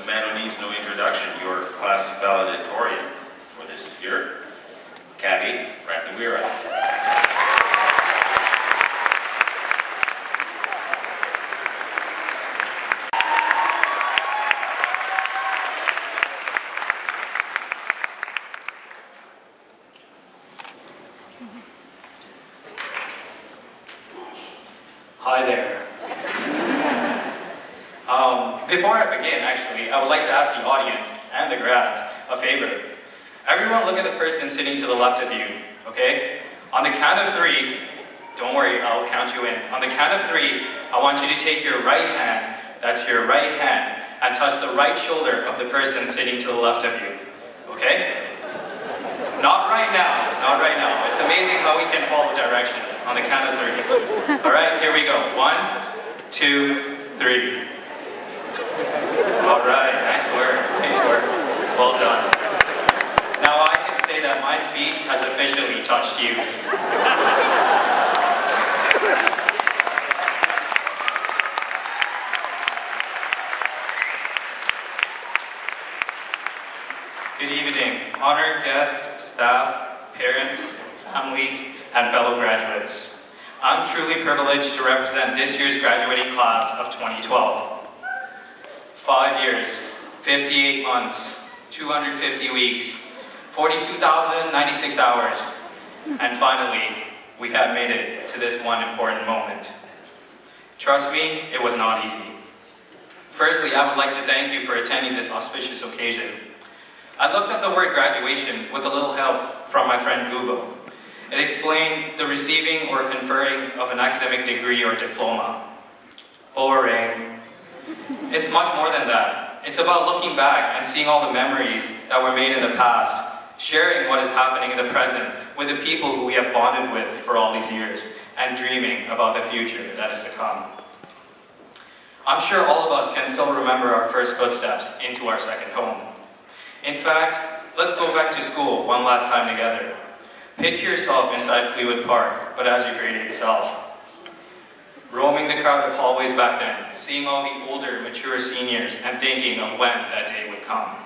the man who needs no introduction, your class valedictorian for this year, Cabby Ratnawira. Hi there. Before I begin, actually, I would like to ask the audience and the grads a favor. Everyone look at the person sitting to the left of you, okay? On the count of 3, don't worry, I'll count you in. On the count of 3, I want you to take your right hand, that's your right hand, and touch the right shoulder of the person sitting to the left of you, okay? Not right now, not right now. It's amazing how we can follow directions on the count of 3. All right, here we go. 1, 2, 3. All right, nice work, nice work. Well done. Now I can say that my speech has officially touched you. Good evening, honored guests, staff, parents, families, and fellow graduates. I'm truly privileged to represent this year's graduating class of 2012. 5 years, 58 months, 250 weeks, 42,096 hours, and finally, we have made it to this one important moment. Trust me, it was not easy. Firstly, I would like to thank you for attending this auspicious occasion. I looked up the word graduation with a little help from my friend Google. It explained the receiving or conferring of an academic degree or diploma. Boring. It's much more than that. It's about looking back and seeing all the memories that were made in the past, sharing what is happening in the present with the people who we have bonded with for all these years, and dreaming about the future that is to come. I'm sure all of us can still remember our first footsteps into our second home. In fact, let's go back to school one last time together. Picture yourself inside Fleetwood Park, but as your grade 8 self. Roaming the crowded hallways back then, seeing all the older, mature seniors, and thinking of when that day would come.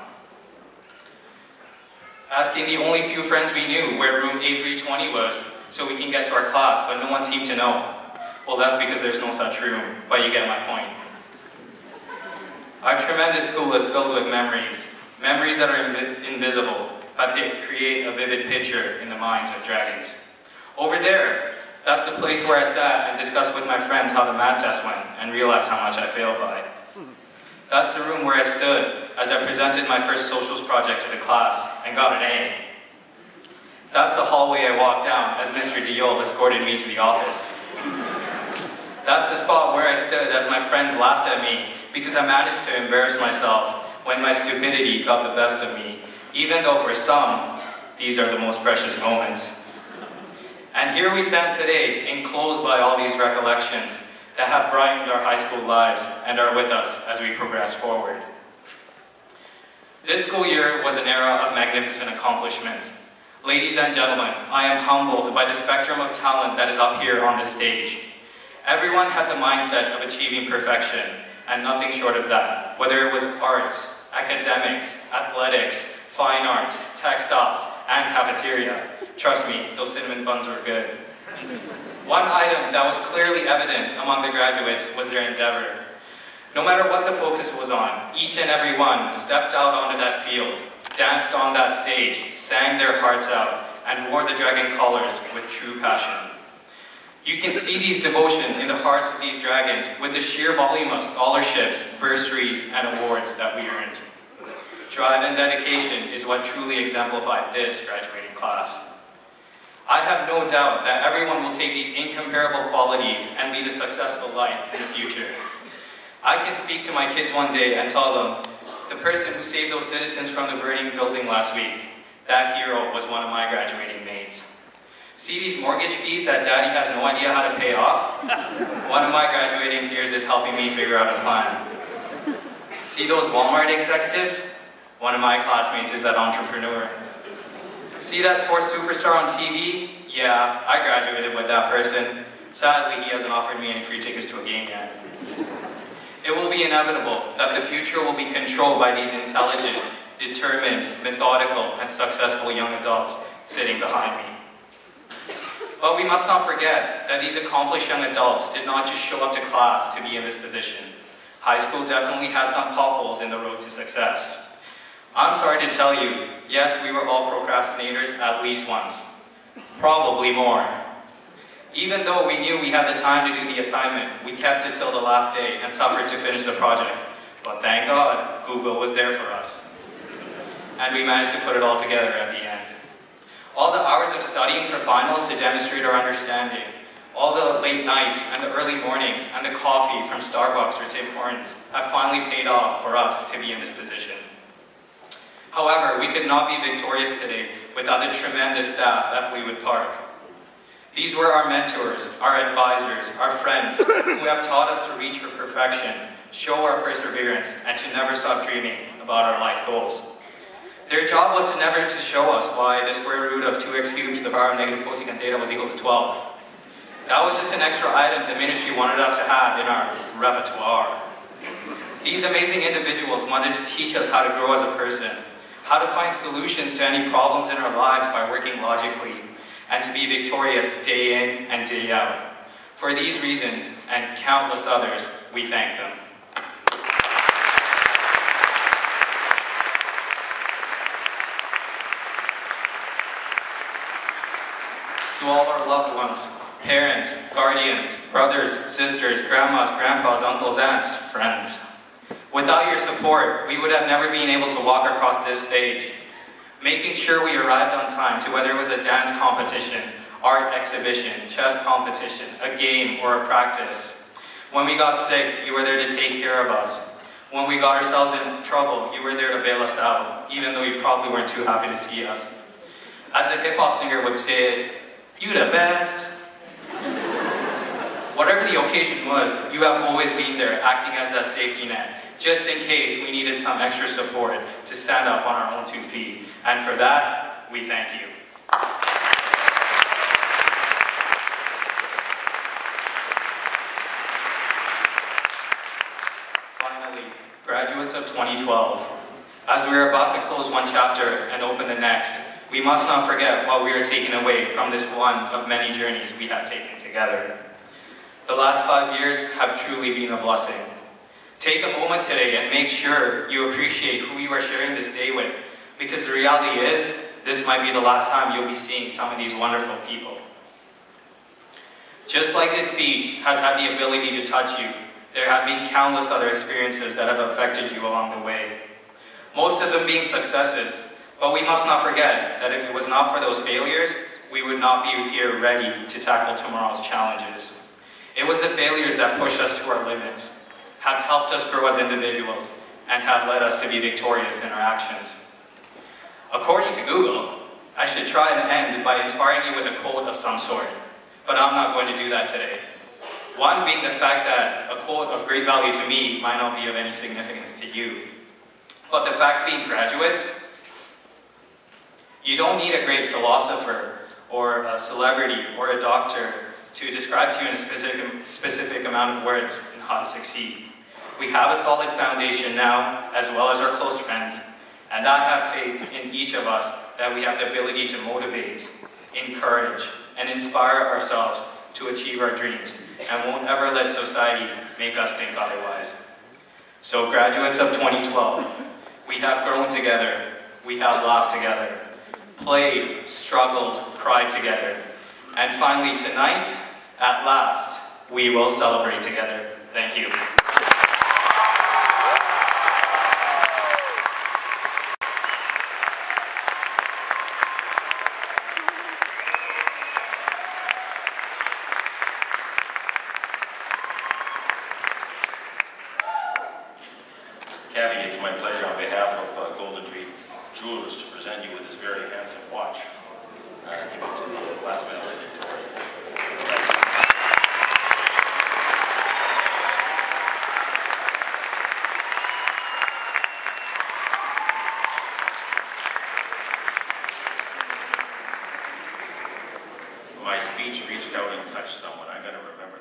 Asking the only few friends we knew where room A320 was, so we can get to our class, but no one seemed to know. Well, that's because there's no such room, but you get my point. Our tremendous school is filled with memories. Memories that are invisible, but they create a vivid picture in the minds of dragons. Over there, that's the place where I sat and discussed with my friends how the math test went and realized how much I failed by. That's the room where I stood as I presented my first socials project to the class and got an A. That's the hallway I walked down as Mr. Diol escorted me to the office. That's the spot where I stood as my friends laughed at me because I managed to embarrass myself when my stupidity got the best of me, even though for some, these are the most precious moments. And here we stand today, enclosed by all these recollections that have brightened our high school lives and are with us as we progress forward. This school year was an era of magnificent accomplishments. Ladies and gentlemen, I am humbled by the spectrum of talent that is up here on this stage. Everyone had the mindset of achieving perfection, and nothing short of that, whether it was arts, academics, athletics, fine arts, textiles, and cafeteria. Trust me, those cinnamon buns were good. One item that was clearly evident among the graduates was their endeavor. No matter what the focus was on, each and every one stepped out onto that field, danced on that stage, sang their hearts out, and wore the dragon colors with true passion. You can see these devotion in the hearts of these dragons with the sheer volume of scholarships, bursaries, and awards that we earned. Drive and dedication is what truly exemplified this graduating class. I have no doubt that everyone will take these incomparable qualities and lead a successful life in the future. I can speak to my kids one day and tell them, the person who saved those citizens from the burning building last week, that hero was one of my graduating mates. See these mortgage fees that daddy has no idea how to pay off? One of my graduating peers is helping me figure out a plan. See those Walmart executives? One of my classmates is that entrepreneur. See that sports superstar on TV? Yeah, I graduated with that person. Sadly, he hasn't offered me any free tickets to a game yet. It will be inevitable that the future will be controlled by these intelligent, determined, methodical, and successful young adults sitting behind me. But we must not forget that these accomplished young adults did not just show up to class to be in this position. High school definitely had some potholes in the road to success. I'm sorry to tell you, yes, we were all procrastinators at least once. Probably more. Even though we knew we had the time to do the assignment, we kept it till the last day and suffered to finish the project. But thank God, Google was there for us. And we managed to put it all together at the end. All the hours of studying for finals to demonstrate our understanding, all the late nights and the early mornings and the coffee from Starbucks or Tim Hortons have finally paid off for us to be in this position. However, we could not be victorious today without the tremendous staff at Fleetwood Park. These were our mentors, our advisors, our friends, who have taught us to reach for perfection, show our perseverance, and to never stop dreaming about our life goals. Their job was to never to show us why the square root of 2x cubed to the power of negative cosecant theta was equal to 12. That was just an extra item the ministry wanted us to have in our repertoire. These amazing individuals wanted to teach us how to grow as a person, how to find solutions to any problems in our lives by working logically, and to be victorious day in and day out. For these reasons, and countless others, we thank them. To all our loved ones, parents, guardians, brothers, sisters, grandmas, grandpas, uncles, aunts, friends. Without your support, we would have never been able to walk across this stage. Making sure we arrived on time to whether it was a dance competition, art exhibition, chess competition, a game, or a practice. When we got sick, you were there to take care of us. When we got ourselves in trouble, you were there to bail us out, even though you probably weren't too happy to see us. As a hip-hop singer would say it, "You the best." Whatever the occasion was, you have always been there, acting as that safety net, just in case we needed some extra support to stand up on our own 2 feet. And for that, we thank you. Finally, graduates of 2012, as we are about to close one chapter and open the next, we must not forget what we are taking away from this one of many journeys we have taken together. The last 5 years have truly been a blessing. Take a moment today and make sure you appreciate who you are sharing this day with, because the reality is, this might be the last time you'll be seeing some of these wonderful people. Just like this speech has had the ability to touch you, there have been countless other experiences that have affected you along the way. Most of them being successes, but we must not forget that if it was not for those failures, we would not be here ready to tackle tomorrow's challenges. It was the failures that pushed us to our limits, have helped us grow as individuals, and have led us to be victorious in our actions. According to Google, I should try and end by inspiring you with a quote of some sort, but I'm not going to do that today. One being the fact that a quote of great value to me might not be of any significance to you. But the fact being, graduates, you don't need a great philosopher or a celebrity or a doctor to describe to you in a specific amount of words on how to succeed. We have a solid foundation now, as well as our close friends, and I have faith in each of us that we have the ability to motivate, encourage, and inspire ourselves to achieve our dreams, and won't ever let society make us think otherwise. So graduates of 2012, we have grown together, we have laughed together, played, struggled, cried together, and finally tonight, at last, we will celebrate together. Thank you. Kathy, it's my pleasure on behalf of Golden Tree Jewelers to present you with this very handsome watch. Give it to the last valedictorian. My speech reached out and touched someone. I'm going to remember